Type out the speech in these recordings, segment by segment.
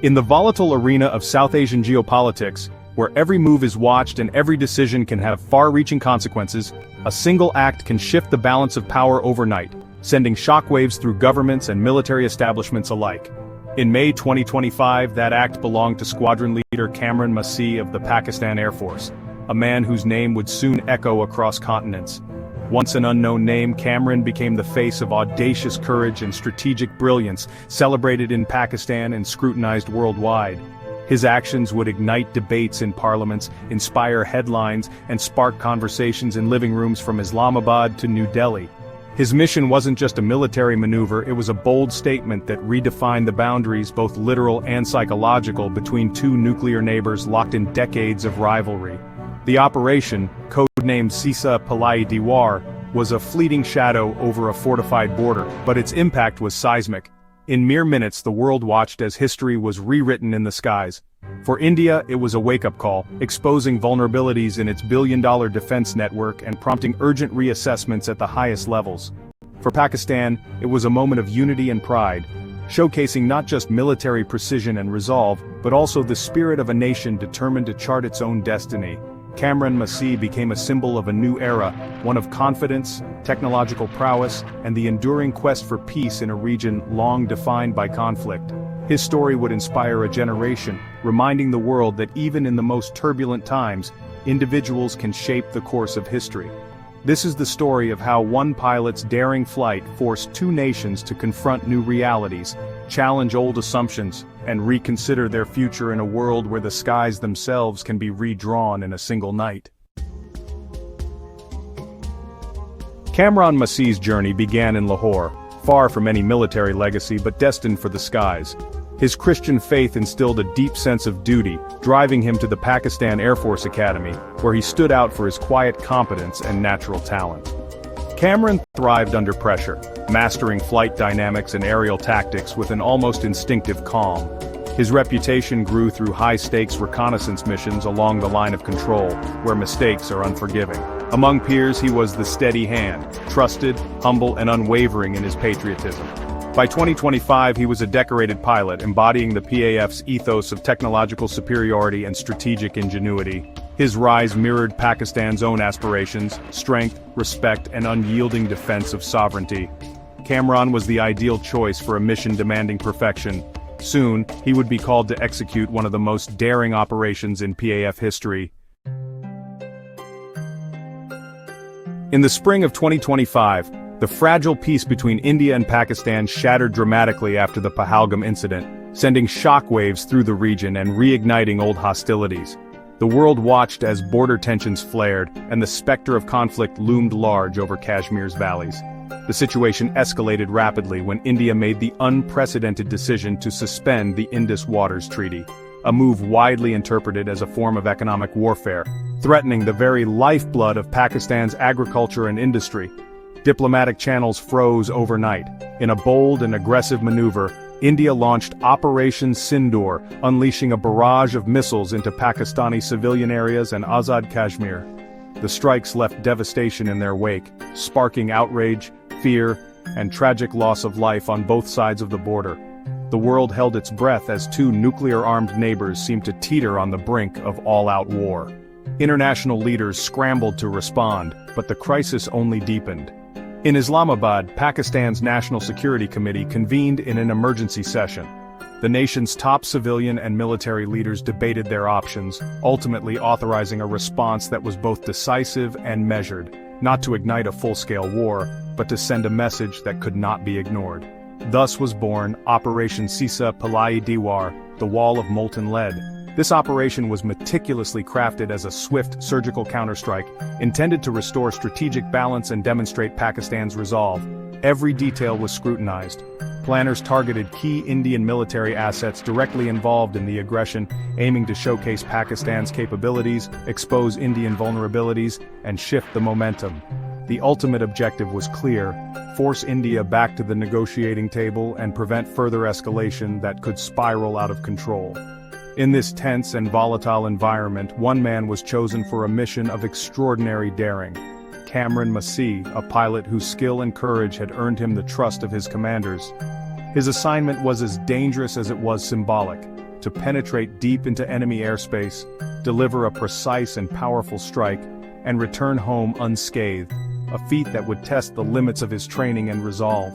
In the volatile arena of South Asian geopolitics, where every move is watched and every decision can have far-reaching consequences, a single act can shift the balance of power overnight, sending shockwaves through governments and military establishments alike. In May 2025, that act belonged to Squadron Leader Kamran Maseeh of the Pakistan Air Force, a man whose name would soon echo across continents. Once an unknown name, Kamran became the face of audacious courage and strategic brilliance, celebrated in Pakistan and scrutinized worldwide. His actions would ignite debates in parliaments, inspire headlines, and spark conversations in living rooms from Islamabad to New Delhi. His mission wasn't just a military maneuver, it was a bold statement that redefined the boundaries, both literal and psychological, between two nuclear neighbors locked in decades of rivalry. The operation, codenamed Seesa Pilaai Deewar, was a fleeting shadow over a fortified border, but its impact was seismic. In mere minutes, the world watched as history was rewritten in the skies. For India, it was a wake-up call, exposing vulnerabilities in its billion-dollar defense network and prompting urgent reassessments at the highest levels. For Pakistan, it was a moment of unity and pride, showcasing not just military precision and resolve, but also the spirit of a nation determined to chart its own destiny. Kamran Maseeh became a symbol of a new era, one of confidence, technological prowess, and the enduring quest for peace in a region long defined by conflict. His story would inspire a generation, reminding the world that even in the most turbulent times, individuals can shape the course of history. This is the story of how one pilot's daring flight forced two nations to confront new realities, challenge old assumptions, and reconsider their future in a world where the skies themselves can be redrawn in a single night. Kamran Maseeh's journey began in Lahore, far from any military legacy but destined for the skies. His Christian faith instilled a deep sense of duty, driving him to the Pakistan Air Force Academy, where he stood out for his quiet competence and natural talent. Kamran thrived under pressure, mastering flight dynamics and aerial tactics with an almost instinctive calm. His reputation grew through high-stakes reconnaissance missions along the line of control, where mistakes are unforgiving. Among peers, he was the steady hand, trusted, humble, and unwavering in his patriotism. By 2025, he was a decorated pilot, embodying the PAF's ethos of technological superiority and strategic ingenuity. His rise mirrored Pakistan's own aspirations, strength, respect, and unyielding defense of sovereignty. Kamran was the ideal choice for a mission demanding perfection. Soon, he would be called to execute one of the most daring operations in PAF history. In the spring of 2025, the fragile peace between India and Pakistan shattered dramatically after the Pahalgam incident, sending shockwaves through the region and reigniting old hostilities. The world watched as border tensions flared, and the specter of conflict loomed large over Kashmir's valleys. The situation escalated rapidly when India made the unprecedented decision to suspend the Indus Waters Treaty, a move widely interpreted as a form of economic warfare, threatening the very lifeblood of Pakistan's agriculture and industry. Diplomatic channels froze overnight. In a bold and aggressive maneuver, India launched Operation Sindoor, unleashing a barrage of missiles into Pakistani civilian areas and Azad Kashmir. The strikes left devastation in their wake, sparking outrage, fear, and tragic loss of life on both sides of the border. The world held its breath as two nuclear-armed neighbors seemed to teeter on the brink of all-out war. International leaders scrambled to respond, but the crisis only deepened. In Islamabad, Pakistan's National Security Committee convened in an emergency session. The nation's top civilian and military leaders debated their options, ultimately authorizing a response that was both decisive and measured, not to ignite a full-scale war, but to send a message that could not be ignored. Thus was born Operation Seesa Pilaai Deewar, the Wall of Molten Lead. This operation was meticulously crafted as a swift surgical counterstrike, intended to restore strategic balance and demonstrate Pakistan's resolve. Every detail was scrutinized. Planners targeted key Indian military assets directly involved in the aggression, aiming to showcase Pakistan's capabilities, expose Indian vulnerabilities, and shift the momentum. The ultimate objective was clear: force India back to the negotiating table and prevent further escalation that could spiral out of control. In this tense and volatile environment, one man was chosen for a mission of extraordinary daring. Kamran Maseeh, a pilot whose skill and courage had earned him the trust of his commanders. His assignment was as dangerous as it was symbolic: to penetrate deep into enemy airspace, deliver a precise and powerful strike, and return home unscathed, a feat that would test the limits of his training and resolve.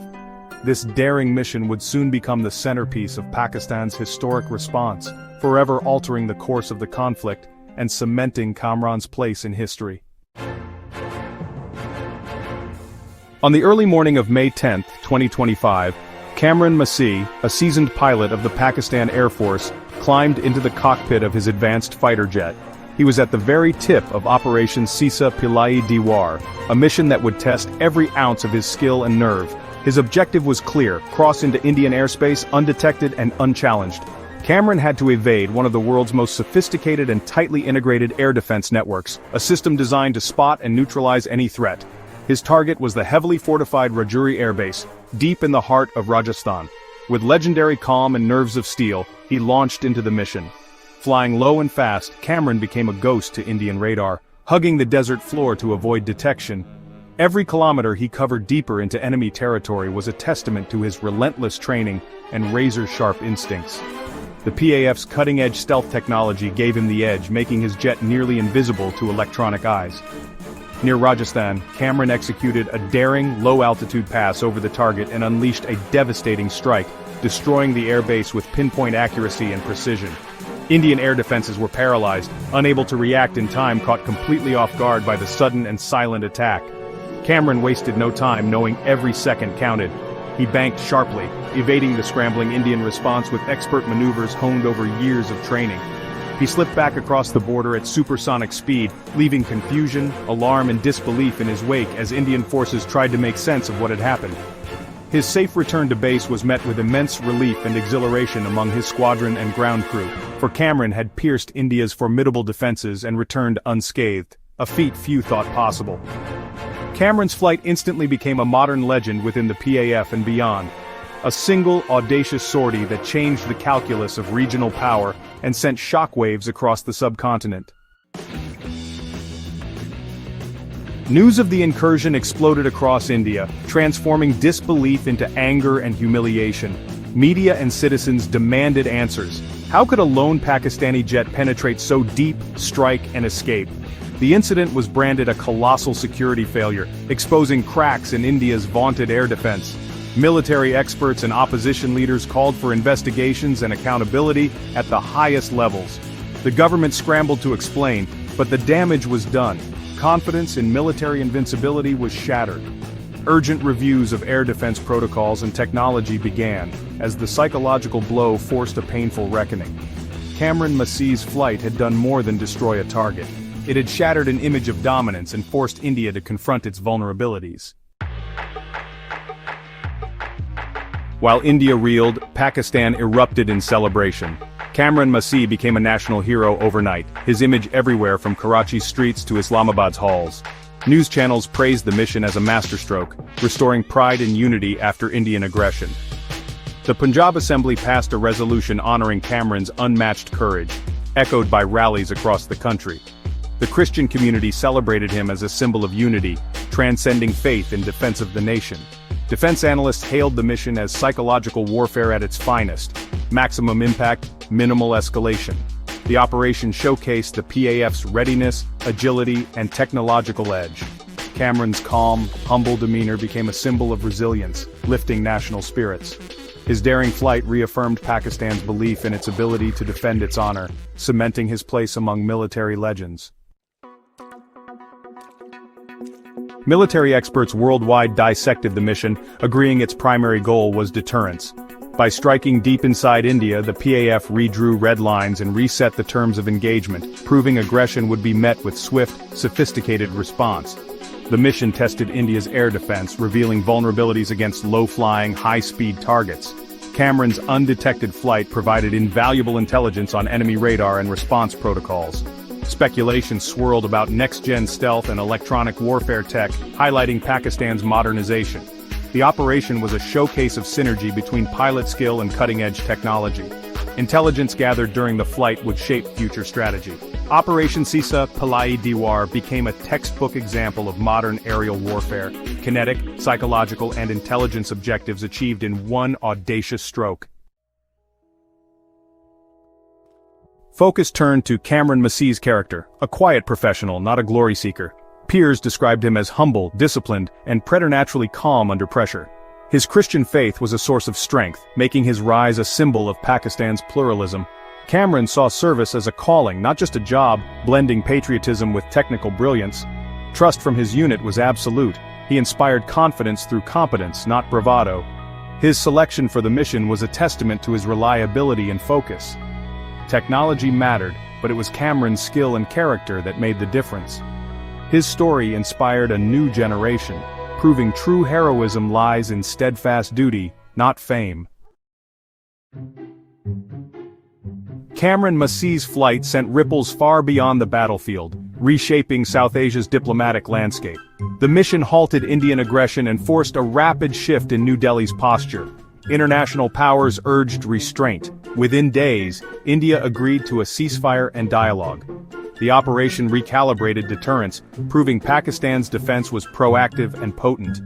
This daring mission would soon become the centerpiece of Pakistan's historic response, forever altering the course of the conflict and cementing Kamran's place in history. On the early morning of May 10, 2025, Kamran Maseeh, a seasoned pilot of the Pakistan Air Force, climbed into the cockpit of his advanced fighter jet. He was at the very tip of Operation Seesa Pilaai Deewar, a mission that would test every ounce of his skill and nerve. His objective was clear: cross into Indian airspace undetected and unchallenged. Kamran had to evade one of the world's most sophisticated and tightly integrated air defense networks, a system designed to spot and neutralize any threat. His target was the heavily fortified Rajouri Air Base, deep in the heart of Rajasthan. With legendary calm and nerves of steel, he launched into the mission. Flying low and fast, Kamran became a ghost to Indian radar, hugging the desert floor to avoid detection. Every kilometer he covered deeper into enemy territory was a testament to his relentless training and razor-sharp instincts. The PAF's cutting-edge stealth technology gave him the edge, making his jet nearly invisible to electronic eyes. Near Rajasthan, Kamran executed a daring, low-altitude pass over the target and unleashed a devastating strike, destroying the airbase with pinpoint accuracy and precision. Indian air defenses were paralyzed, unable to react in time, caught completely off guard by the sudden and silent attack. Kamran wasted no time, knowing every second counted. He banked sharply, evading the scrambling Indian response with expert maneuvers honed over years of training. He slipped back across the border at supersonic speed, leaving confusion, alarm, and disbelief in his wake as Indian forces tried to make sense of what had happened. His safe return to base was met with immense relief and exhilaration among his squadron and ground crew, for Kamran had pierced India's formidable defenses and returned unscathed, a feat few thought possible. Kamran's flight instantly became a modern legend within the PAF and beyond. A single, audacious sortie that changed the calculus of regional power and sent shockwaves across the subcontinent. News of the incursion exploded across India, transforming disbelief into anger and humiliation. Media and citizens demanded answers. How could a lone Pakistani jet penetrate so deep, strike, and escape? The incident was branded a colossal security failure, exposing cracks in India's vaunted air defense. Military experts and opposition leaders called for investigations and accountability at the highest levels. The government scrambled to explain, but the damage was done. Confidence in military invincibility was shattered. Urgent reviews of air defense protocols and technology began, as the psychological blow forced a painful reckoning. Kamran Maseeh's flight had done more than destroy a target. It had shattered an image of dominance and forced India to confront its vulnerabilities. While India reeled, Pakistan erupted in celebration. Kamran Maseeh became a national hero overnight, his image everywhere from Karachi's streets to Islamabad's halls. News channels praised the mission as a masterstroke, restoring pride and unity after Indian aggression. The Punjab Assembly passed a resolution honoring Kamran's unmatched courage, echoed by rallies across the country. The Christian community celebrated him as a symbol of unity, transcending faith in defense of the nation. Defense analysts hailed the mission as psychological warfare at its finest: maximum impact, minimal escalation. The operation showcased the PAF's readiness, agility, and technological edge. Kamran's calm, humble demeanor became a symbol of resilience, lifting national spirits. His daring flight reaffirmed Pakistan's belief in its ability to defend its honor, cementing his place among military legends. Military experts worldwide dissected the mission, agreeing its primary goal was deterrence. By striking deep inside India, the PAF redrew red lines and reset the terms of engagement, proving aggression would be met with swift, sophisticated response. The mission tested India's air defense, revealing vulnerabilities against low-flying, high-speed targets. Kamran's undetected flight provided invaluable intelligence on enemy radar and response protocols. Speculation swirled about next-gen stealth and electronic warfare tech, highlighting Pakistan's modernization. The operation was a showcase of synergy between pilot skill and cutting-edge technology. Intelligence gathered during the flight would shape future strategy. Operation Seesa Pilaai Deewar became a textbook example of modern aerial warfare, kinetic, psychological, and intelligence objectives achieved in one audacious stroke. Focus turned to Kamran Maseeh's character, a quiet professional, not a glory seeker. Peers described him as humble, disciplined, and preternaturally calm under pressure. His Christian faith was a source of strength, making his rise a symbol of Pakistan's pluralism. Kamran saw service as a calling, not just a job, blending patriotism with technical brilliance. Trust from his unit was absolute. He inspired confidence through competence, not bravado. His selection for the mission was a testament to his reliability and focus. Technology mattered, but it was Kamran's skill and character that made the difference. His story inspired a new generation, proving true heroism lies in steadfast duty, not fame. Kamran Maseeh's flight sent ripples far beyond the battlefield, reshaping South Asia's diplomatic landscape. The mission halted Indian aggression and forced a rapid shift in New Delhi's posture. International powers urged restraint. Within days, India agreed to a ceasefire and dialogue. The operation recalibrated deterrence, proving Pakistan's defense was proactive and potent.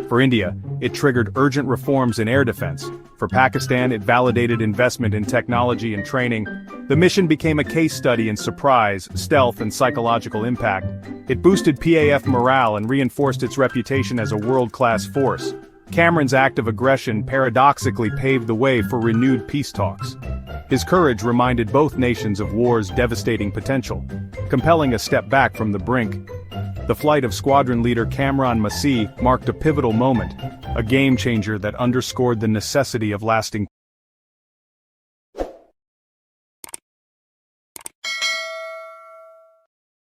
For India, it triggered urgent reforms in air defense. For Pakistan, it validated investment in technology and training. The mission became a case study in surprise, stealth, and psychological impact. It boosted PAF morale and reinforced its reputation as a world-class force. Kamran's act of aggression paradoxically paved the way for renewed peace talks. His courage reminded both nations of war's devastating potential, compelling a step back from the brink. The flight of squadron leader Kamran Maseeh marked a pivotal moment, a game-changer that underscored the necessity of lasting